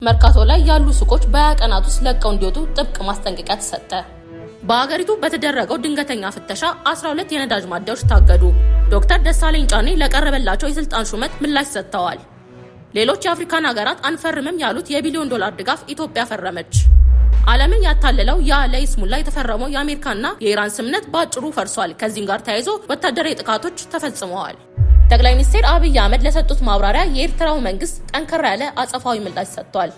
መርካቶ ላይ ያሉ ሱቆች በቀናት ውስጥ ለቀው እንዲወጡ ጥብቅ ማስጠንቀቂያ ተሰጠ። በአገሪቱ በተደረገው ድንገተኛ ፍተሻ 12 የነዳጅ ማደያዎች ታገዱ። ዶክተር ደሳለኝ ጫኔ ለቀረበላቸው የስልጣን ሹመት ምላሽ ሰጥተዋል። ሌሎች የአፍሪካን ሀገራት አንፈርምም ያሉት የቢሊዮን ዶላር ድጋፍ ኢትዮጵያ ፈረመች። ዓለምን ያታለለው ለይስሙላ የተፈረመው የአሜሪካና የኢራን ስምምነት በአጭሩ ፈርሷል። ከዚህም ጋር ተያይዞ ወታደራዊ ጥቃቶች ተፈጽመዋል። ጠቅላይ ሚኒስትር አብይ አህመድ ለሰጡት ማብራሪያ የኤርትራው መንግስት ጠንከር ያለ አጸፋዊ ምላሽ ሰጥቷል።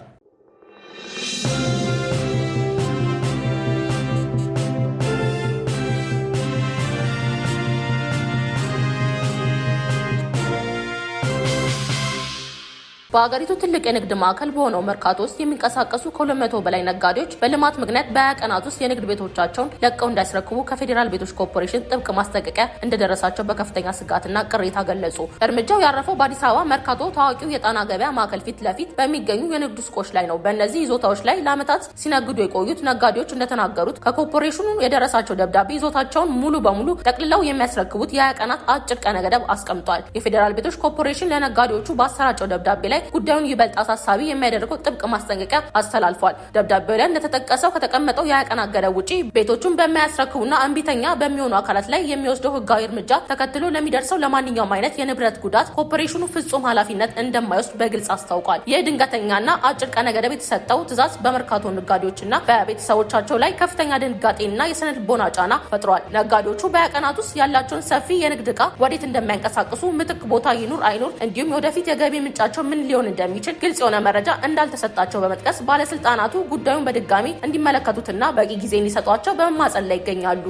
በአገሪቱ ትልቅ የንግድ ማዕከል በሆነው መርካቶ ውስጥ የሚንቀሳቀሱ ከ200 በላይ ነጋዴዎች በልማት ምክንያት በቀናት ውስጥ የንግድ ቤቶቻቸውን ለቀው እንዳይስረክቡ ከፌዴራል ቤቶች ኮርፖሬሽን ጥብቅ ማስጠንቀቂያ እንደደረሳቸው በከፍተኛ ስጋትና ቅሬታ ገለጹ። እርምጃው ያረፈው በአዲስ አበባ መርካቶ ታዋቂው የጣና ገበያ ማዕከል ፊት ለፊት በሚገኙ የንግድ ሱቆች ላይ ነው። በእነዚህ ይዞታዎች ላይ ለዓመታት ሲነግዱ የቆዩት ነጋዴዎች እንደተናገሩት ከኮርፖሬሽኑ የደረሳቸው ደብዳቤ ይዞታቸውን ሙሉ በሙሉ ጠቅልለው የሚያስረክቡት የ20 ቀናት አጭር ቀነ ገደብ አስቀምጧል። የፌዴራል ቤቶች ኮርፖሬሽን ለነጋዴዎቹ ባሰራጨው ደብዳቤ ላይ ጉዳዩን ይበልጥ አሳሳቢ የሚያደርገው ጥብቅ ማስጠንቀቂያ አስተላልፏል። ደብዳቤው ላይ እንደተጠቀሰው ከተቀመጠው የ20 ቀናት ገደብ ውጪ ቤቶቹን በሚያስረክቡና እንቢተኛ በሚሆኑ አካላት ላይ የሚወስደው ህጋዊ እርምጃ ተከትሎ ለሚደርሰው ለማንኛውም አይነት የንብረት ጉዳት ኮርፖሬሽኑ ፍጹም ኃላፊነት እንደማይወስድ በግልጽ አስታውቋል። የድንገተኛና አጭር ቀነ ገደብ የተሰጠው ትዕዛዝ በመርካቶ ነጋዴዎችና በቤተሰቦቻቸው ላይ ከፍተኛ ድንጋጤና የስነ ልቦና ጫና ፈጥሯል። ነጋዴዎቹ በ20 ቀናት ውስጥ ያላቸውን ሰፊ የንግድ ዕቃ ወዴት እንደሚያንቀሳቅሱ፣ ምትክ ቦታ ይኑር አይኑር፣ እንዲሁም ወደፊት የገቢ ምንጫቸው ምን ሊሆን እንደሚችል ግልጽ የሆነ መረጃ እንዳልተሰጣቸው በመጥቀስ ባለስልጣናቱ ጉዳዩን በድጋሚ እንዲመለከቱትና በቂ ጊዜ እንዲሰጧቸው በመማጸን ላይ ይገኛሉ።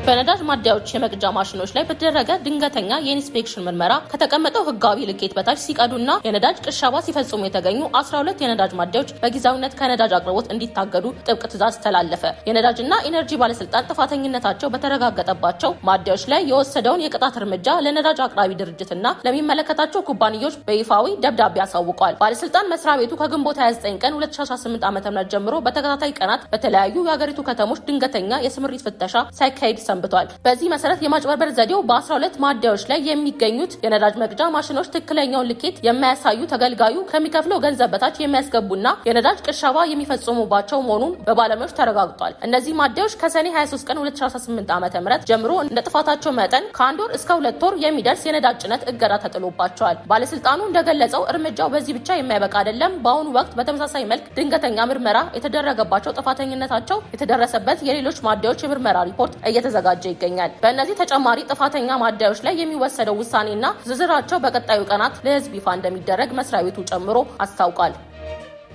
በነዳጅ ማደያዎች የመቅጃ ማሽኖች ላይ በተደረገ ድንገተኛ የኢንስፔክሽን ምርመራ ከተቀመጠው ህጋዊ ልኬት በታች ሲቀዱና የነዳጅ ቅሸባ ሲፈጽሙ የተገኙ 12 የነዳጅ ማደያዎች በጊዜያዊነት ከነዳጅ አቅርቦት እንዲታገዱ ጥብቅ ትዕዛዝ ተላለፈ። የነዳጅና ኢነርጂ ባለስልጣን ጥፋተኝነታቸው በተረጋገጠባቸው ማደያዎች ላይ የወሰደውን የቅጣት እርምጃ ለነዳጅ አቅራቢ ድርጅትና ለሚመለከታቸው ኩባንያዎች በይፋዊ ደብዳቤ አሳውቋል። ባለስልጣን መስሪያ ቤቱ ከግንቦት 29 ቀን 2018 ዓ.ም ጀምሮ በተከታታይ ቀናት በተለያዩ የሀገሪቱ ከተሞች ድንገተኛ የስምሪት ፍተሻ ሲያካሂድ ሰንብቷል። በዚህ መሰረት የማጭበርበር ዘዴው በ12 ማደያዎች ላይ የሚገኙት የነዳጅ መቅጃ ማሽኖች ትክክለኛውን ልኬት የማያሳዩ ተገልጋዩ ከሚከፍለው ገንዘብ በታች የሚያስገቡና የነዳጅ ቅሸባ የሚፈጽሙባቸው መሆኑን በባለሙያዎች ተረጋግጧል። እነዚህ ማደያዎች ከሰኔ 23 ቀን 2018 ዓ.ም ጀምሮ እንደ ጥፋታቸው መጠን ከ1 ወር እስከ 2 ወር የሚደርስ የነዳጅ ጭነት እገዳ ተጥሎባቸዋል። ባለስልጣኑ እንደገለጸው እርምጃው በዚህ ብቻ የማይበቃ አይደለም። በአሁኑ ወቅት በተመሳሳይ መልክ ድንገተኛ ምርመራ የተደረገባቸው ጥፋተኝነታቸው የተደረሰበት የሌሎች ማደያዎች የምርመራ ሪፖርት እየተዘጋጀ ይገኛል። በእነዚህ ተጨማሪ ጥፋተኛ ማደያዎች ላይ የሚወሰደው ውሳኔና ዝርዝራቸው በቀጣዩ ቀናት ለህዝብ ይፋ እንደሚደረግ መስሪያ ቤቱ ጨምሮ አስታውቋል።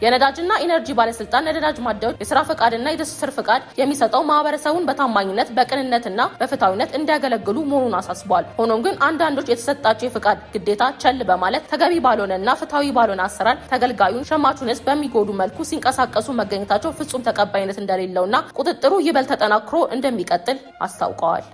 የነዳጅና ኢነርጂ ባለስልጣን ነዳጅ ማደያዎች የስራ ፈቃድና የትስስር ፈቃድ የሚሰጠው ማህበረሰቡን በታማኝነት በቅንነትና በፍትሃዊነት እንዲያገለግሉ መሆኑን አሳስቧል። ሆኖም ግን አንዳንዶች የተሰጣቸው የፈቃድ ግዴታ ቸል በማለት ተገቢ ባልሆነና ፍትሃዊ ባልሆነ አሰራር ተገልጋዩን ሸማቹን ህዝብ በሚጎዱ መልኩ ሲንቀሳቀሱ መገኘታቸው ፍጹም ተቀባይነት እንደሌለውና ቁጥጥሩ ይበልጥ ተጠናክሮ እንደሚቀጥል አስታውቀዋል።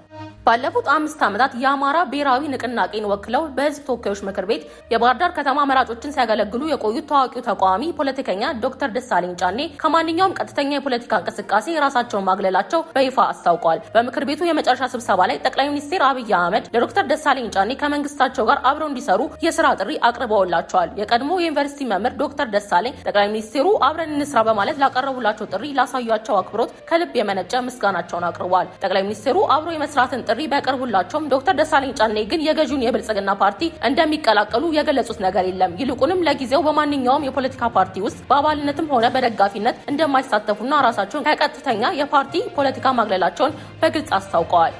ባለፉት 5 ዓመታት የአማራ ብሔራዊ ንቅናቄን ወክለው በህዝብ ተወካዮች ምክር ቤት የባህር ዳር ከተማ መራጮችን ሲያገለግሉ የቆዩት ታዋቂው ተቃዋሚ ፖለቲከኛ ዶክተር ደሳለኝ ጫኔ ከማንኛውም ቀጥተኛ የፖለቲካ እንቅስቃሴ ራሳቸውን ማግለላቸው በይፋ አስታውቀዋል። በምክር ቤቱ የመጨረሻ ስብሰባ ላይ ጠቅላይ ሚኒስትር አብይ አህመድ ለዶክተር ደሳለኝ ጫኔ ከመንግስታቸው ጋር አብረው እንዲሰሩ የስራ ጥሪ አቅርበውላቸዋል። የቀድሞ የዩኒቨርሲቲ መምህር ዶክተር ደሳለኝ ጠቅላይ ሚኒስትሩ አብረን እንስራ በማለት ላቀረቡላቸው ጥሪ ላሳዩአቸው አክብሮት ከልብ የመነጨ ምስጋናቸውን አቅርበዋል። ጠቅላይ ሚኒስትሩ አብሮ የመስራትን ጥሪ ቢያቀርቡላቸውም ዶክተር ደሳለኝ ጫኔ ግን የገዢውን የብልጽግና ፓርቲ እንደሚቀላቀሉ የገለጹት ነገር የለም። ይልቁንም ለጊዜው በማንኛውም የፖለቲካ ፓርቲ ውስጥ በአባልነትም ሆነ በደጋፊነት እንደማይሳተፉና ራሳቸውን ከቀጥተኛ የፓርቲ ፖለቲካ ማግለላቸውን በግልጽ አስታውቀዋል።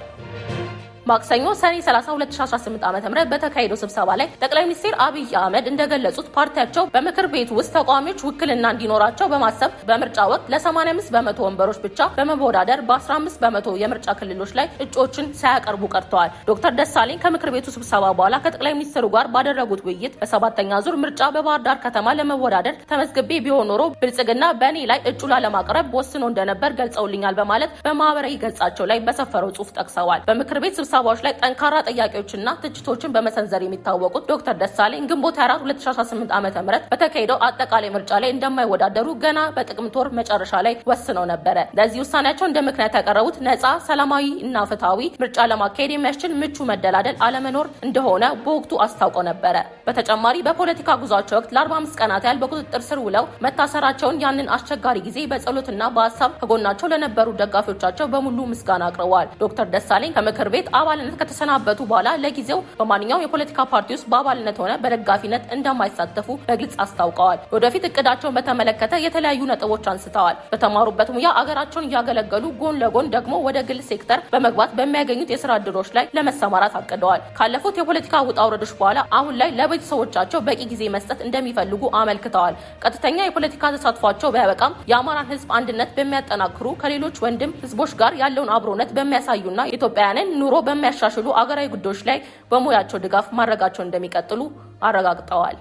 ማክሰኞ ሰኔ 30 2018 ዓ.ም በተካሄደው ስብሰባ ላይ ጠቅላይ ሚኒስትር አብይ አህመድ እንደገለጹት ፓርቲያቸው በምክር ቤቱ ውስጥ ተቃዋሚዎች ውክልና እንዲኖራቸው በማሰብ በምርጫ ወቅት ለ85 በመቶ ወንበሮች ብቻ በመወዳደር በ15 በመቶ የምርጫ ክልሎች ላይ እጩዎችን ሳያቀርቡ ቀርተዋል። ዶክተር ደሳለኝ ከምክር ቤቱ ስብሰባ በኋላ ከጠቅላይ ሚኒስትሩ ጋር ባደረጉት ውይይት በ7ኛ ዙር ምርጫ በባህር ዳር ከተማ ለመወዳደር ተመዝግቤ ቢሆን ኖሮ ብልጽግና በእኔ ላይ እጩ ላለማቅረብ ወስኖ እንደነበር ገልጸውልኛል በማለት በማህበራዊ ገጻቸው ላይ በሰፈረው ጽሑፍ ጠቅሰዋል። በምክር ቤት ስብሰባዎች ላይ ጠንካራ ጥያቄዎችና ትችቶችን በመሰንዘር የሚታወቁት ዶክተር ደሳለኝ ግንቦት 4 2018 ዓ.ም በተካሄደው አጠቃላይ ምርጫ ላይ እንደማይወዳደሩ ገና በጥቅምት ወር መጨረሻ ላይ ወስነው ነበረ። ለዚህ ውሳኔያቸው እንደ ምክንያት ያቀረቡት ነፃ፣ ሰላማዊ እና ፍትሃዊ ምርጫ ለማካሄድ የሚያስችል ምቹ መደላደል አለመኖር እንደሆነ በወቅቱ አስታውቀው ነበረ። በተጨማሪ በፖለቲካ ጉዟቸው ወቅት ለ45 ቀናት ያህል በቁጥጥር ስር ውለው መታሰራቸውን ያንን አስቸጋሪ ጊዜ በጸሎትና በሀሳብ ከጎናቸው ለነበሩ ደጋፊዎቻቸው በሙሉ ምስጋና አቅርበዋል። ዶክተር ደሳለኝ ከምክር ቤት አባልነት ከተሰናበቱ በኋላ ለጊዜው በማንኛውም የፖለቲካ ፓርቲ ውስጥ በአባልነት ሆነ በደጋፊነት እንደማይሳተፉ በግልጽ አስታውቀዋል። ወደፊት እቅዳቸውን በተመለከተ የተለያዩ ነጥቦች አንስተዋል። በተማሩበት ሙያ አገራቸውን እያገለገሉ ጎን ለጎን ደግሞ ወደ ግል ሴክተር በመግባት በሚያገኙት የስራ እድሎች ላይ ለመሰማራት አቅደዋል። ካለፉት የፖለቲካ ውጣ ውረዶች በኋላ አሁን ላይ ለቤተሰቦቻቸው በቂ ጊዜ መስጠት እንደሚፈልጉ አመልክተዋል። ቀጥተኛ የፖለቲካ ተሳትፏቸው ቢያበቃም የአማራን ሕዝብ አንድነት በሚያጠናክሩ ከሌሎች ወንድም ሕዝቦች ጋር ያለውን አብሮነት በሚያሳዩና ኢትዮጵያውያንን ኑሮ በሚያሻሽሉ አገራዊ ጉዳዮች ላይ በሙያቸው ድጋፍ ማድረጋቸውን እንደሚቀጥሉ አረጋግጠዋል።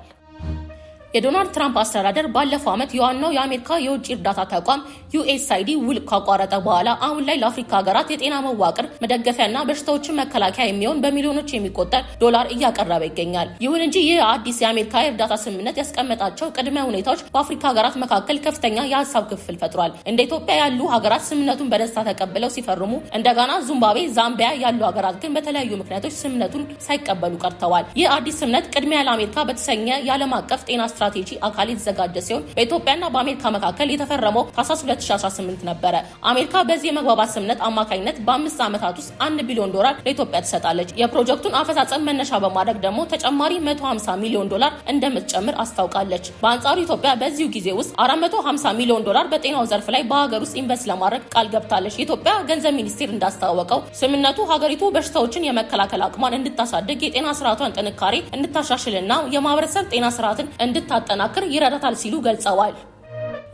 የዶናልድ ትራምፕ አስተዳደር ባለፈው ዓመት የዋናው የአሜሪካ የውጭ እርዳታ ተቋም USAID ውል ካቋረጠ በኋላ አሁን ላይ ለአፍሪካ ሀገራት የጤና መዋቅር መደገፊያና በሽታዎችን መከላከያ የሚሆን በሚሊዮኖች የሚቆጠር ዶላር እያቀረበ ይገኛል። ይሁን እንጂ ይህ አዲስ የአሜሪካ የእርዳታ ስምምነት ያስቀመጣቸው ቅድመ ሁኔታዎች በአፍሪካ ሀገራት መካከል ከፍተኛ የሀሳብ ክፍል ፈጥሯል። እንደ ኢትዮጵያ ያሉ ሀገራት ስምምነቱን በደስታ ተቀብለው ሲፈርሙ፣ እንደ ጋና፣ ዚምባብዌ፣ ዛምቢያ ያሉ ሀገራት ግን በተለያዩ ምክንያቶች ስምምነቱን ሳይቀበሉ ቀርተዋል። ይህ አዲስ ስምምነት ቅድሚያ ለአሜሪካ በተሰኘ የዓለም አቀፍ ጤና ስትራቴጂ አካል የተዘጋጀ ሲሆን በኢትዮጵያና በአሜሪካ መካከል የተፈረመው ታህሳስ 2018 ነበረ። አሜሪካ በዚህ የመግባባት ስምምነት አማካኝነት በ5 ዓመታት ውስጥ $1 ቢሊዮን ለኢትዮጵያ ትሰጣለች። የፕሮጀክቱን አፈጻጸም መነሻ በማድረግ ደግሞ ተጨማሪ $150 ሚሊዮን እንደምትጨምር አስታውቃለች። በአንጻሩ ኢትዮጵያ በዚሁ ጊዜ ውስጥ $450 ሚሊዮን በጤናው ዘርፍ ላይ በሀገር ውስጥ ኢንቨስት ለማድረግ ቃል ገብታለች። የኢትዮጵያ ገንዘብ ሚኒስቴር እንዳስታወቀው ስምምነቱ ሀገሪቱ በሽታዎችን የመከላከል አቅሟን እንድታሳድግ፣ የጤና ስርዓቷን ጥንካሬ እንድታሻሽልና የማህበረሰብ ጤና ስርዓትን እንድታጠናክር ይረዳታል ሲሉ ገልጸዋል።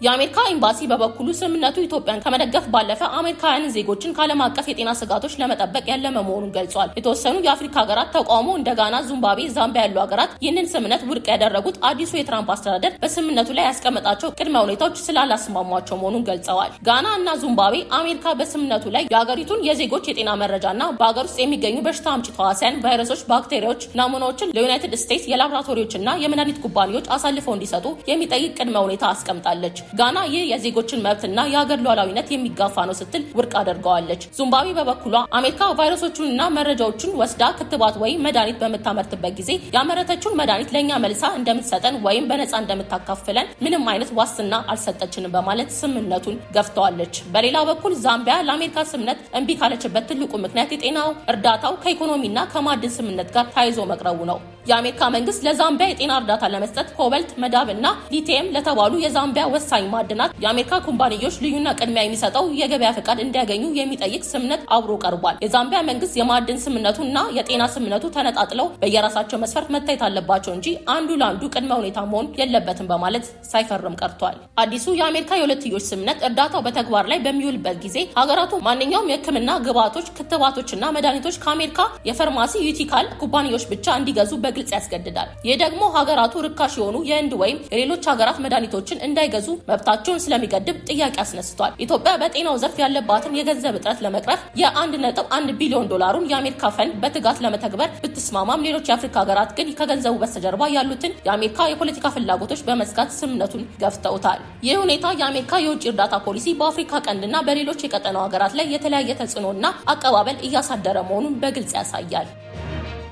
የአሜሪካ ኤምባሲ በበኩሉ ስምምነቱ ኢትዮጵያን ከመደገፍ ባለፈ አሜሪካውያን ዜጎችን ከዓለም አቀፍ የጤና ስጋቶች ለመጠበቅ ያለመ መሆኑን ገልጿል። የተወሰኑ የአፍሪካ ሀገራት ተቃውሞ እንደ ጋና፣ ዚምባብዌ፣ ዛምቢያ ያሉ ሀገራት ይህንን ስምምነት ውድቅ ያደረጉት አዲሱ የትራምፕ አስተዳደር በስምምነቱ ላይ ያስቀመጣቸው ቅድመ ሁኔታዎች ስላላስማሟቸው መሆኑን ገልጸዋል። ጋና እና ዚምባብዌ አሜሪካ በስምምነቱ ላይ የሀገሪቱን የዜጎች የጤና መረጃና በሀገር ውስጥ የሚገኙ በሽታ አምጪ ተዋሲያን፣ ቫይረሶች፣ ባክቴሪያዎች ናሙናዎችን ለዩናይትድ ስቴትስ የላቦራቶሪዎችና የመድኃኒት ኩባንያዎች አሳልፈው እንዲሰጡ የሚጠይቅ ቅድመ ሁኔታ አስቀምጣለች። ጋና ይህ የዜጎችን መብትና የሀገር ሉዓላዊነት የሚጋፋ ነው ስትል ውድቅ አድርገዋለች። ዚምባብዌ በበኩሏ አሜሪካ ቫይረሶቹንና መረጃዎቹን ወስዳ ክትባት ወይም መድኃኒት በምታመርትበት ጊዜ ያመረተችውን መድኃኒት ለእኛ መልሳ እንደምትሰጠን ወይም በነፃ እንደምታካፍለን ምንም አይነት ዋስትና አልሰጠችንም በማለት ስምምነቱን ገፍተዋለች። በሌላ በኩል ዛምቢያ ለአሜሪካ ስምምነት እምቢ ካለችበት ትልቁ ምክንያት የጤናው እርዳታው ከኢኮኖሚና ከማዕድን ስምምነት ጋር ተያይዞ መቅረቡ ነው። የአሜሪካ መንግስት ለዛምቢያ የጤና እርዳታ ለመስጠት ኮበልት፣ መዳብ እና ሊቲየም ለተባሉ የዛምቢያ ወሳኝ ማዕድናት የአሜሪካ ኩባንያዎች ልዩና ቅድሚያ የሚሰጠው የገበያ ፈቃድ እንዲያገኙ የሚጠይቅ ስምምነት አብሮ ቀርቧል። የዛምቢያ መንግስት የማዕድን ስምምነቱ እና የጤና ስምምነቱ ተነጣጥለው በየራሳቸው መስፈርት መታየት አለባቸው እንጂ አንዱ ለአንዱ ቅድመ ሁኔታ መሆን የለበትም በማለት ሳይፈርም ቀርቷል። አዲሱ የአሜሪካ የሁለትዮሽ ስምምነት እርዳታው በተግባር ላይ በሚውልበት ጊዜ ሀገራቱ ማንኛውም የሕክምና ግብዓቶች፣ ክትባቶችና መድኃኒቶች ከአሜሪካ የፋርማሲ ዩቲካል ኩባንያዎች ብቻ እንዲገዙ በግልጽ ያስገድዳል። ይህ ደግሞ ሀገራቱ ርካሽ የሆኑ የህንድ ወይም የሌሎች ሀገራት መድኃኒቶችን እንዳይገዙ መብታቸውን ስለሚገድብ ጥያቄ አስነስቷል። ኢትዮጵያ በጤናው ዘርፍ ያለባትን የገንዘብ እጥረት ለመቅረፍ የ$1.1 ቢሊዮን የአሜሪካ ፈንድ በትጋት ለመተግበር ብትስማማም ሌሎች የአፍሪካ ሀገራት ግን ከገንዘቡ በስተጀርባ ያሉትን የአሜሪካ የፖለቲካ ፍላጎቶች በመስጋት ስምምነቱን ገፍተውታል። ይህ ሁኔታ የአሜሪካ የውጭ እርዳታ ፖሊሲ በአፍሪካ ቀንድና በሌሎች የቀጠናው ሀገራት ላይ የተለያየ ተጽዕኖና አቀባበል እያሳደረ መሆኑን በግልጽ ያሳያል።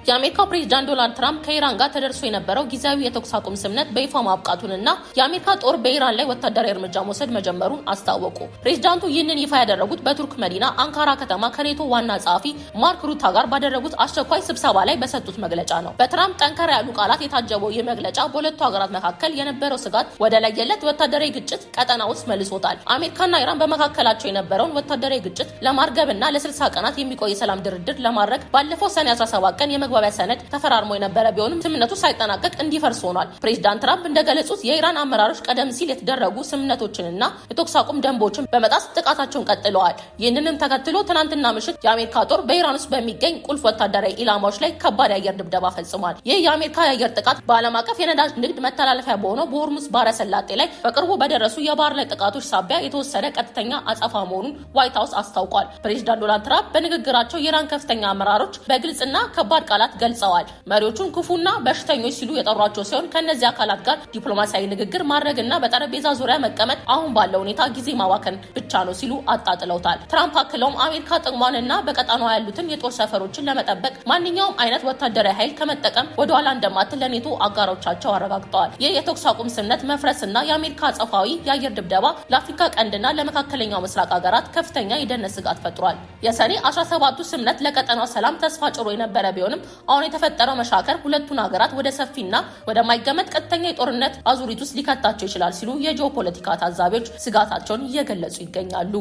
የአሜሪካው ፕሬዝዳንት ዶናልድ ትራምፕ ከኢራን ጋር ተደርሶ የነበረው ጊዜያዊ የተኩስ አቁም ስምምነት በይፋ ማብቃቱንና የአሜሪካ ጦር በኢራን ላይ ወታደራዊ እርምጃ መውሰድ መጀመሩን አስታወቁ። ፕሬዝዳንቱ ይህንን ይፋ ያደረጉት በቱርክ መዲና አንካራ ከተማ ከኔቶ ዋና ጸሐፊ ማርክ ሩታ ጋር ባደረጉት አስቸኳይ ስብሰባ ላይ በሰጡት መግለጫ ነው። በትራምፕ ጠንከር ያሉ ቃላት የታጀበው ይህ መግለጫ በሁለቱ ሀገራት መካከል የነበረው ስጋት ወደ ለየለት ወታደራዊ ግጭት ቀጠና ውስጥ መልሶታል። አሜሪካና ኢራን በመካከላቸው የነበረውን ወታደራዊ ግጭት ለማርገብና ለ60 ቀናት የሚቆይ የሰላም ድርድር ለማድረግ ባለፈው ሰኔ 17 ቀን የመግባቢያ ሰነድ ተፈራርሞ የነበረ ቢሆንም ስምምነቱ ሳይጠናቀቅ እንዲፈርስ ሆኗል። ፕሬዚዳንት ትራምፕ እንደገለጹት የኢራን አመራሮች ቀደም ሲል የተደረጉ ስምምነቶችንና የተኩስ አቁም ደንቦችን በመጣስ ጥቃታቸውን ቀጥለዋል። ይህንንም ተከትሎ ትናንትና ምሽት የአሜሪካ ጦር በኢራን ውስጥ በሚገኝ ቁልፍ ወታደራዊ ኢላማዎች ላይ ከባድ የአየር ድብደባ ፈጽሟል። ይህ የአሜሪካ የአየር ጥቃት በዓለም አቀፍ የነዳጅ ንግድ መተላለፊያ በሆነው በሆርሙዝ ባህረ ሰላጤ ላይ በቅርቡ በደረሱ የባህር ላይ ጥቃቶች ሳቢያ የተወሰደ ቀጥተኛ አጸፋ መሆኑን ዋይት ሀውስ አስታውቋል። ፕሬዚዳንት ዶናልድ ትራምፕ በንግግራቸው የኢራን ከፍተኛ አመራሮች በግልጽና ከባድ ቃላት ገልጸዋል። መሪዎቹን ክፉና በሽተኞች ሲሉ የጠሯቸው ሲሆን ከነዚህ አካላት ጋር ዲፕሎማሲያዊ ንግግር ማድረግና በጠረጴዛ ዙሪያ መቀመጥ አሁን ባለው ሁኔታ ጊዜ ማባከን ብቻ ነው ሲሉ አጣጥለውታል። ትራምፕ አክለውም አሜሪካ ጥቅሟንና በቀጠናዋ ያሉትን የጦር ሰፈሮችን ለመጠበቅ ማንኛውም አይነት ወታደራዊ ኃይል ከመጠቀም ወደኋላ እንደማትል ለኔቶ አጋሮቻቸው አረጋግጠዋል። ይህ የተኩስ አቁም ስምምነት መፍረስና የአሜሪካ አጸፋዊ የአየር ድብደባ ለአፍሪካ ቀንድና ለመካከለኛው ምስራቅ ሀገራት ከፍተኛ የደህንነት ስጋት ፈጥሯል። የሰኔ 17ቱ ስምምነት ለቀጠናው ሰላም ተስፋ ጭሮ የነበረ ቢሆንም አሁን የተፈጠረው መሻከር ሁለቱን ሀገራት ወደ ሰፊና ወደማይገመት ቀጥተኛ የጦርነት አዙሪት ውስጥ ሊከታቸው ይችላል ሲሉ የጂኦፖለቲካ ታዛቢዎች ስጋታቸውን እየገለጹ ይገኛሉ።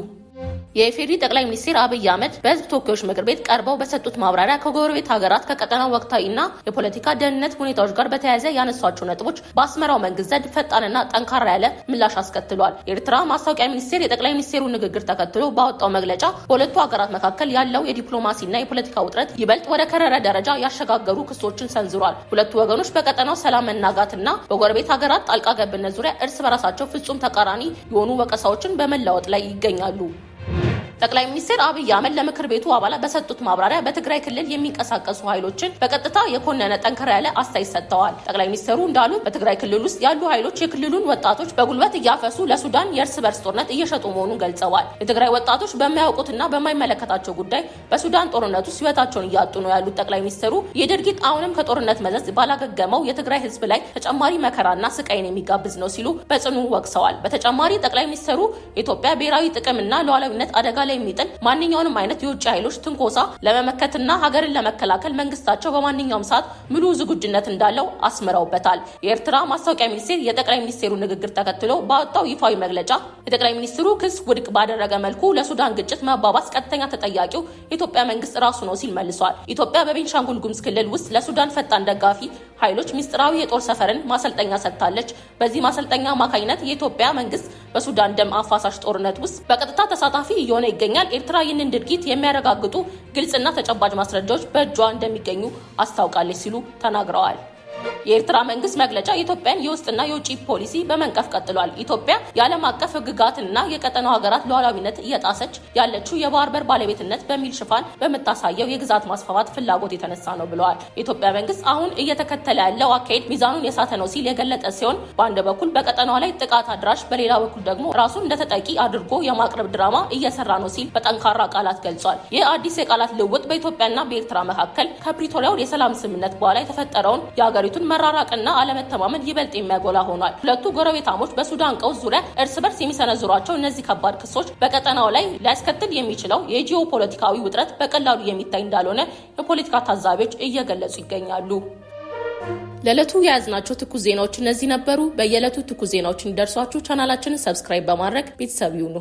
የኢፌዴሪ ጠቅላይ ሚኒስትር አብይ አህመድ በህዝብ ተወካዮች ምክር ቤት ቀርበው በሰጡት ማብራሪያ ከጎረቤት ሀገራት ከቀጠናው ወቅታዊና የፖለቲካ ደህንነት ሁኔታዎች ጋር በተያያዘ ያነሷቸው ነጥቦች በአስመራው መንግስት ዘንድ ፈጣንና ጠንካራ ያለ ምላሽ አስከትሏል። የኤርትራ ማስታወቂያ ሚኒስቴር የጠቅላይ ሚኒስትሩ ንግግር ተከትሎ ባወጣው መግለጫ በሁለቱ ሀገራት መካከል ያለው የዲፕሎማሲና የፖለቲካ ውጥረት ይበልጥ ወደ ከረረ ደረጃ ያሸጋገሩ ክሶችን ሰንዝሯል። ሁለቱ ወገኖች በቀጠናው ሰላም መናጋትና በጎረቤት ሀገራት ጣልቃ ገብነት ዙሪያ እርስ በራሳቸው ፍጹም ተቃራኒ የሆኑ ወቀሳዎችን በመለዋወጥ ላይ ይገኛሉ። ጠቅላይ ሚኒስትር አብይ አህመድ ለምክር ቤቱ አባላት በሰጡት ማብራሪያ በትግራይ ክልል የሚንቀሳቀሱ ኃይሎችን በቀጥታ የኮነነ ጠንከር ያለ አስተያየት ሰጥተዋል። ጠቅላይ ሚኒስትሩ እንዳሉት በትግራይ ክልል ውስጥ ያሉ ኃይሎች የክልሉን ወጣቶች በጉልበት እያፈሱ ለሱዳን የእርስ በርስ ጦርነት እየሸጡ መሆኑን ገልጸዋል። የትግራይ ወጣቶች በማያውቁትና በማይመለከታቸው ጉዳይ በሱዳን ጦርነት ውስጥ ህይወታቸውን እያጡ ነው ያሉት ጠቅላይ ሚኒስትሩ ይህ ድርጊት አሁንም ከጦርነት መዘዝ ባላገገመው የትግራይ ህዝብ ላይ ተጨማሪ መከራና ስቃይን የሚጋብዝ ነው ሲሉ በጽኑ ወቅሰዋል። በተጨማሪ ጠቅላይ ሚኒስትሩ የኢትዮጵያ ብሔራዊ ጥቅምና ሉዓላዊነት አደጋ የሚጥል ማንኛውንም አይነት የውጭ ኃይሎች ትንኮሳ ለመመከትና ሀገርን ለመከላከል መንግስታቸው በማንኛውም ሰዓት ሙሉ ዝግጁነት እንዳለው አስምረውበታል። የኤርትራ ማስታወቂያ ሚኒስቴር የጠቅላይ ሚኒስትሩ ንግግር ተከትሎ ባወጣው ይፋዊ መግለጫ የጠቅላይ ሚኒስትሩ ክስ ውድቅ ባደረገ መልኩ ለሱዳን ግጭት መባባስ ቀጥተኛ ተጠያቂው የኢትዮጵያ መንግስት ራሱ ነው ሲል መልሷል። ኢትዮጵያ በቤንሻንጉል ጉሙዝ ክልል ውስጥ ለሱዳን ፈጣን ደጋፊ ኃይሎች ሚስጥራዊ የጦር ሰፈርን ማሰልጠኛ ሰጥታለች። በዚህ ማሰልጠኛ አማካኝነት የኢትዮጵያ መንግስት በሱዳን ደም አፋሳሽ ጦርነት ውስጥ በቀጥታ ተሳታፊ እየሆነ ይገኛል። ኤርትራ ይህንን ድርጊት የሚያረጋግጡ ግልጽና ተጨባጭ ማስረጃዎች በእጇ እንደሚገኙ አስታውቃለች ሲሉ ተናግረዋል። የኤርትራ መንግስት መግለጫ የኢትዮጵያን የውስጥና የውጭ ፖሊሲ በመንቀፍ ቀጥሏል። ኢትዮጵያ የዓለም አቀፍ ህግጋትና የቀጠናው ሀገራት ሉዓላዊነት እየጣሰች ያለችው የባህር በር ባለቤትነት በሚል ሽፋን በምታሳየው የግዛት ማስፋፋት ፍላጎት የተነሳ ነው ብለዋል። የኢትዮጵያ መንግስት አሁን እየተከተለ ያለው አካሄድ ሚዛኑን የሳተ ነው ሲል የገለጸ ሲሆን በአንድ በኩል በቀጠናው ላይ ጥቃት አድራሽ፣ በሌላ በኩል ደግሞ ራሱን እንደ ተጠቂ አድርጎ የማቅረብ ድራማ እየሰራ ነው ሲል በጠንካራ ቃላት ገልጿል። ይህ አዲስ የቃላት ልውውጥ በኢትዮጵያና በኤርትራ መካከል ከፕሪቶሪያው የሰላም ስምምነት በኋላ የተፈጠረውን የሀገሪቱን መራራቅና አለመተማመን ይበልጥ የሚያጎላ ሆኗል። ሁለቱ ጎረቤታሞች በሱዳን ቀውስ ዙሪያ እርስ በርስ የሚሰነዝሯቸው እነዚህ ከባድ ክሶች በቀጠናው ላይ ሊያስከትል የሚችለው የጂኦ ፖለቲካዊ ውጥረት በቀላሉ የሚታይ እንዳልሆነ የፖለቲካ ታዛቢዎች እየገለጹ ይገኛሉ። ለዕለቱ የያዝናቸው ትኩስ ዜናዎች እነዚህ ነበሩ። በየዕለቱ ትኩስ ዜናዎች እንዲደርሷችሁ ቻናላችንን ሰብስክራይብ በማድረግ ቤተሰብ ይሁኑ።